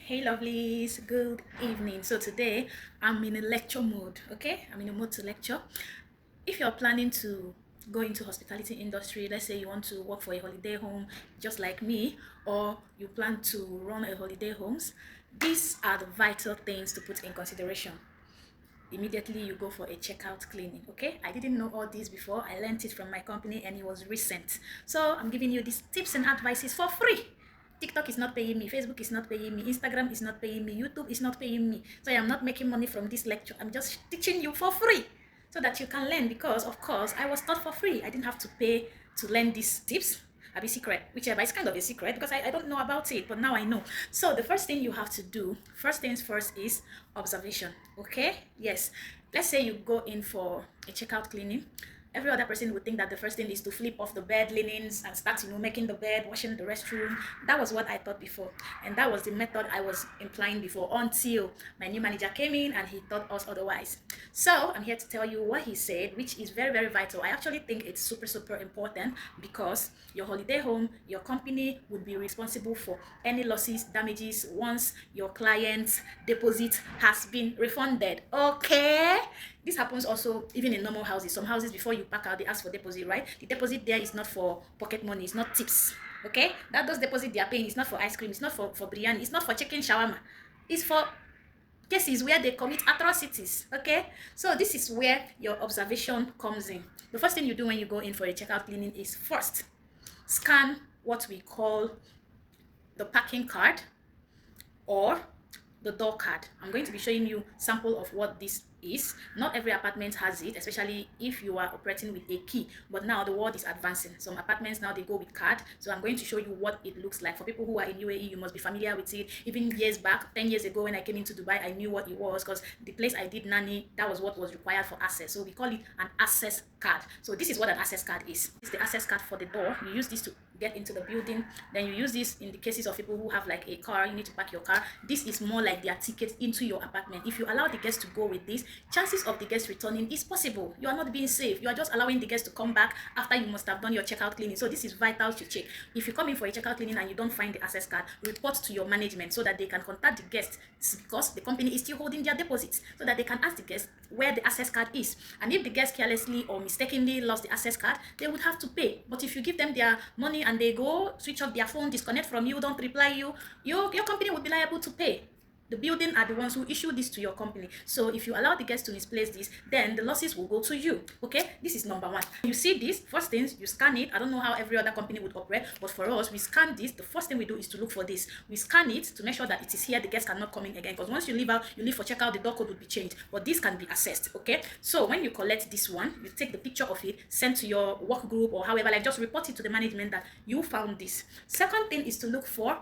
Hey lovelies, good evening. So today I'm in a lecture mode, okay? I'm in a mode to lecture. If you're planning to go into hospitality industry, let's say you want to work for a holiday home just like me, or you plan to run a holiday homes, these are the vital things to put in consideration. Immediately you go for a checkout cleaning, okay? I didn't know all this before. I learned it from my company and it was recent. So I'm giving you these tips and advices for free. TikTok is not paying me, Facebook is not paying me, Instagram is not paying me, YouTube is not paying me. So I am not making money from this lecture. I'm just teaching you for free so that you can learn, because of course I was taught for free. I didn't have to pay to learn these tips. A be secret, whichever. It's kind of a secret because I don't know about it, but now I know. So the first thing you have to do, first things first, is observation. Okay? Yes. Let's say you go in for a checkout cleaning. Every other person would think that the first thing is to flip off the bed linens and start, making the bed, washing the restroom. That was what I thought before. And that was the method I was implying before until my new manager came in and he taught us otherwise. So I'm here to tell you what he said, which is very, very vital. I actually think it's super, super important because your holiday home, your company would be responsible for any losses, damages once your client's deposit has been refunded. Okay? This happens also even in normal houses. Some houses, before you pack out, they ask for deposit, right? The deposit there is not for pocket money, it's not tips. Okay? Those deposit they are paying is not for ice cream, it's not for biryani, it's not for chicken shawarma. It's for cases where they commit atrocities. Okay? So this is where your observation comes in. The first thing you do when you go in for a checkout cleaning is first scan what we call the packing card or the door card. I'm going to be showing you sample of what this is. Not every apartment has it, especially if you are operating with a key, but now the world is advancing. Some apartments now they go with card, so I'm going to show you what it looks like. For people who are in UAE, you must be familiar with it. Even years back, 10 years ago, when I came into Dubai, I knew what it was because the place I did nanny, that was what was required for access. So we call it an access card. So this is what an access card is. It's the access card for the door. You use this to get into the building. Then you use this in the cases of people who have like a car, you need to park your car. This is more like their ticket into your apartment. If you allow the guests to go with this, chances of the guests returning is possible. You are not being safe. You are just allowing the guests to come back after you must have done your checkout cleaning. So this is vital to check. If you come in for a checkout cleaning and you don't find the access card, report to your management so that they can contact the guests, because the company is still holding their deposits, so that they can ask the guests where the access card is. And if the guests carelessly or mistakenly lost the access card, they would have to pay. But if you give them their money and they go switch off their phone, disconnect from you, don't reply you, your company would be liable to pay. The building are the ones who issue this to your company. So if you allow the guests to misplace this, then the losses will go to you. Okay, this is number one. You see this, first things, you scan it. I don't know how every other company would operate, but for us, we scan this. The first thing we do is to look for this. We scan it to make sure that it is here, the guests cannot come in again, because once you leave out, you leave for checkout, the door code will be changed, but this can be accessed. Okay, so when you collect this one, you take the picture of it, send to your work group or however, like just report it to the management that you found this. Second thing is to look for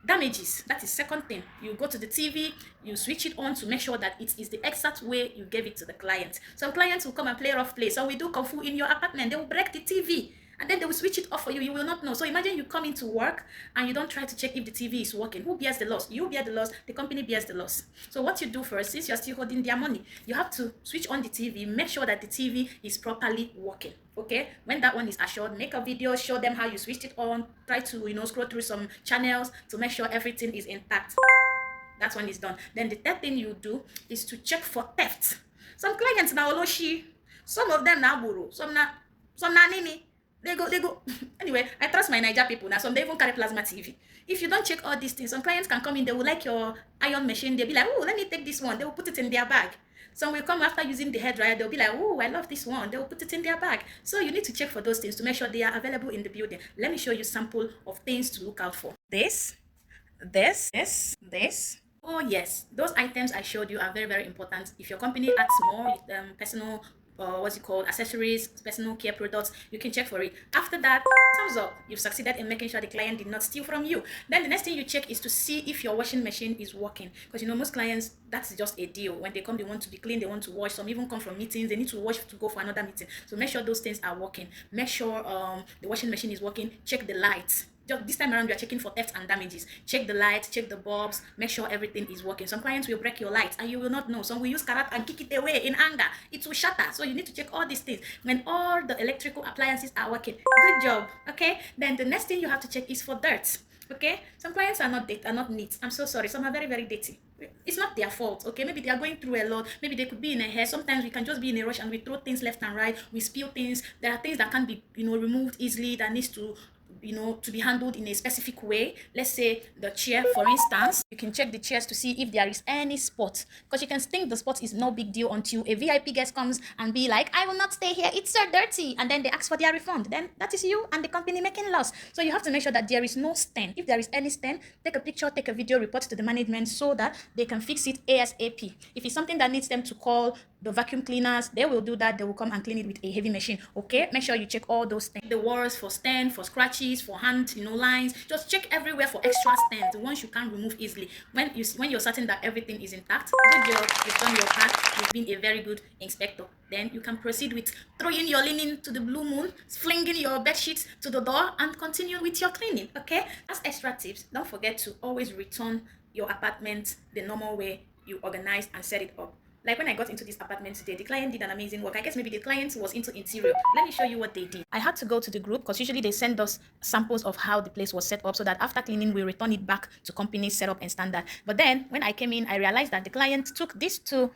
damages. That is second thing. You go to the TV, you switch it on to make sure that it is the exact way you gave it to the client. Some clients will come and play rough play. So we do kung fu in your apartment. They will break the TV and then they will switch it off for you. You will not know. So imagine you come into work and you don't try to check if the TV is working. Who bears the loss? You bear the loss. The company bears the loss. So what you do first, since you're still holding their money, you have to switch on the TV, make sure that the TV is properly working. Okay, when that one is assured, make a video, show them how you switched it on, try to scroll through some channels to make sure everything is intact. That's when it's done. Then the third thing you do is to check for theft. Some clients now oloshi, some of them now buru, some na nini. They go. Anyway, I trust my Niger people now. Some they even carry plasma TV. If you don't check all these things, some clients can come in, they will like your iron machine, they'll be like, oh, let me take this one. They will put it in their bag. Some will come after using the hairdryer, they'll be like, oh, I love this one. They will put it in their bag. So you need to check for those things to make sure they are available in the building. Let me show you sample of things to look out for. This. Oh yes, those items I showed you are very, very important. If your company adds more personal what's it called, accessories, personal care products, you can check for it. After that, thumbs up, you've succeeded in making sure the client did not steal from you. Then the next thing you check is to see if your washing machine is working, because most clients, that's just a deal. When they come, they want to be clean, they want to wash. Some even come from meetings, they need to wash to go for another meeting. So make sure those things are working. Make sure the washing machine is working. Check the lights. Just this time around, we are checking for theft and damages. Check the lights, check the bulbs, make sure everything is working. Some clients will break your lights and you will not know. Some will use karat and kick it away in anger. It will shatter. So you need to check all these things. When all the electrical appliances are working, good job. Okay. Then the next thing you have to check is for dirt. Okay, some clients are not neat. I'm so sorry. Some are very, very dirty. It's not their fault. Okay, maybe they are going through a lot. Maybe they could be in a hair. Sometimes we can just be in a rush and we throw things left and right. We spill things. There are things that can be, removed easily, that needs to, to be handled in a specific way. Let's say the chair, for instance, you can check the chairs to see if there is any spot, because you can think the spot is no big deal until a VIP guest comes and be like, I will not stay here, it's so dirty, and then they ask for their refund. Then that is you and the company making loss. So you have to make sure that there is no stain. If there is any stain, take a picture, take a video, report to the management so that they can fix it ASAP. If it's something that needs them to call the vacuum cleaners, they will do that. They will come and clean it with a heavy machine. Okay, make sure you check all those things, the walls for stain, for scratches, for hand, lines. Just check everywhere for extra stains, the ones you can't remove easily. When you're certain that everything is intact, good job, you've done your part, you've been a very good inspector. Then you can proceed with throwing your linen to the blue moon, flinging your bed sheets to the door, and continue with your cleaning. Okay, as extra tips, don't forget to always return your apartment the normal way you organized and set it up. Like when I got into this apartment today, the client did an amazing work. I guess maybe the client was into interior. Let me show you what they did. I had to go to the group because usually they send us samples of how the place was set up so that after cleaning, we return it back to company setup and standard. But then when I came in, I realized that the client took these two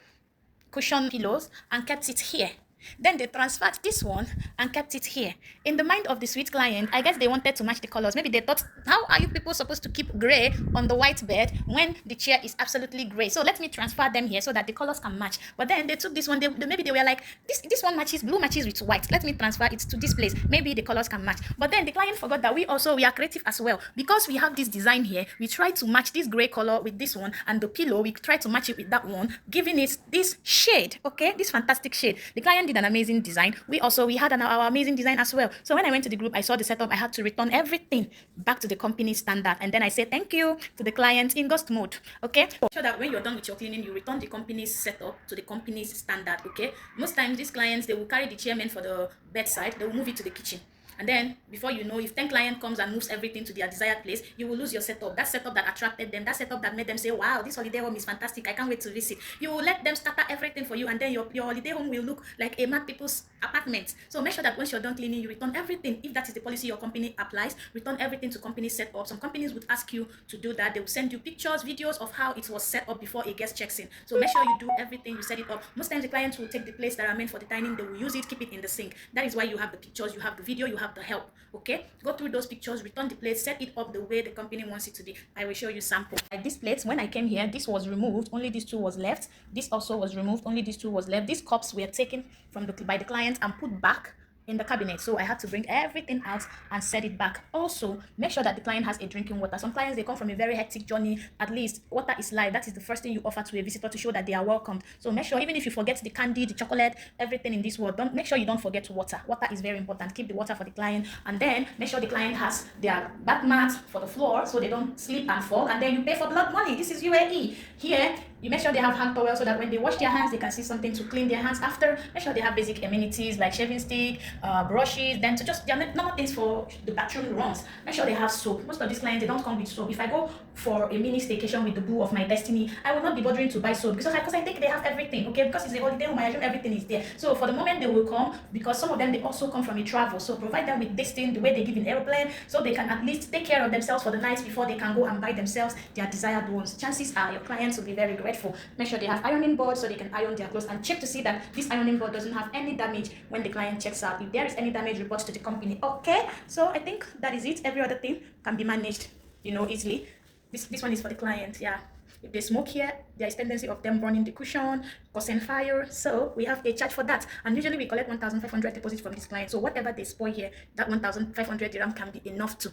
cushion pillows and kept it here. Then they transferred this one and kept it here. In the mind of the sweet client, I guess they wanted to match the colors. Maybe they thought, how are you people supposed to keep gray on the white bed when the chair is absolutely gray? So let me transfer them here so that the colors can match. But then they took this one, maybe they were like, this one matches, blue matches with white. Let me transfer it to this place. Maybe the colors can match. But then the client forgot that we are creative as well. Because we have this design here, we try to match this gray color with this one, and the pillow, we try to match it with that one, giving it this shade, okay? This fantastic shade. The client did an amazing design. We had our amazing design as well. So when I went to the group, I saw the setup. I had to return everything back to the company standard, and then I said thank you to the client in ghost mode. Okay, so that when you're done with your cleaning, you return the company's setup to the company's standard. Okay, most times these clients, they will carry the chairman for the bedside, they will move it to the kitchen. And then, before you know, if 10 client comes and moves everything to their desired place, you will lose your setup. That setup that attracted them, that setup that made them say, wow, this holiday home is fantastic, I can't wait to visit. You will let them scatter everything for you, and then your holiday home will look like a mad people's apartment. So make sure that once you're done cleaning, you return everything. If that is the policy your company applies, return everything to company setup. Some companies would ask you to do that. They will send you pictures, videos of how it was set up before a guest checks in. So make sure you do everything, you set it up. Most times the clients will take the plates that are meant for the dining, they will use it, keep it in the sink. That is why you have the pictures, you have the video, you have the help. Okay, go through those pictures, return the plate, set it up the way the company wants it to be. I will show you sample. Like this plate, when I came here, this was removed, only these two was left. This also was removed, only these two was left. These cups were taken by the client and put back in the cabinet, so I had to bring everything out and set it back. Also, make sure that the client has a drinking water. Some clients, they come from a very hectic journey. At least water is life. That is the first thing you offer to a visitor to show that they are welcomed. So make sure, even if you forget the candy, the chocolate, everything in this world, make sure you don't forget water. Water is very important. Keep the water for the client, and then make sure the client has their bath mat for the floor so they don't slip and fall, and then you pay for blood money. This is UAE. Here you make sure they have hand towels so that when they wash their hands, they can see something to clean their hands after. Make sure they have basic amenities like shaving stick, brushes, then to just, they are normal things for the bathroom runs. Make sure they have soap. Most of these clients, they don't come with soap. If I go for a mini staycation with the boo of my destiny, I will not be bothering to buy soap because I think they have everything, okay? Because it's a holiday home, I assume everything is there. So for the moment they will come, because some of them, they also come from a travel. So provide them with this thing, the way they give in airplane, so they can at least take care of themselves for the night before they can go and buy themselves their desired ones. Chances are your clients will be very grateful. Make sure they have ironing board so they can iron their clothes, and check to see that this ironing board doesn't have any damage when the client checks out. If there is any damage, report to the company. Okay, so I think that is it. Every other thing can be managed, easily. This one is for the client. Yeah, if they smoke here, there is tendency of them burning the cushion, causing fire. So we have a charge for that, and usually we collect 1,500 deposit from this client. So whatever they spoil here, that 1,500 dirham can be enough to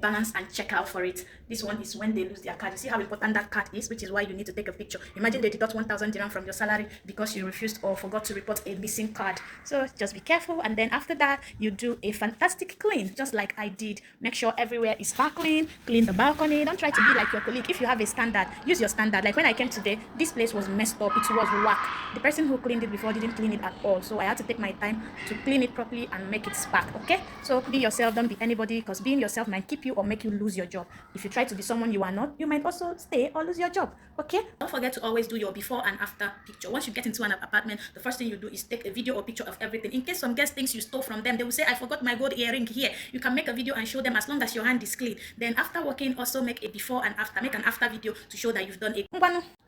balance and check out for it. This one is when they lose their card. You see how important that card is, which is why you need to take a picture. Imagine they deduct 1,000 dirham from your salary because you refused or forgot to report a missing card. So just be careful, and then after that you do a fantastic clean, just like I did. Make sure everywhere is sparkling. Clean the balcony. Don't try to be like your colleague. If you have a standard, use your standard. Like when I came today, this place was messed up. It was whack. The person who cleaned it before didn't clean it at all, so I had to take my time to clean it properly and make it spark. Okay, so be yourself, don't be anybody, because being yourself might keep you or make you lose your job. If you try to be someone you are not, you might also stay or lose your job. Okay, don't forget to always do your before and after picture. Once you get into an apartment, the first thing you do is take a video or picture of everything. In case some guest thinks you stole from them, they will say, I forgot my gold earring here. You can make a video and show them as long as your hand is clean. Then after working, also make a before and after, make an after video to show that you've done it.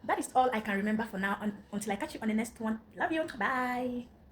That is all I can remember for now, until I catch you on the next one. Love you. Bye.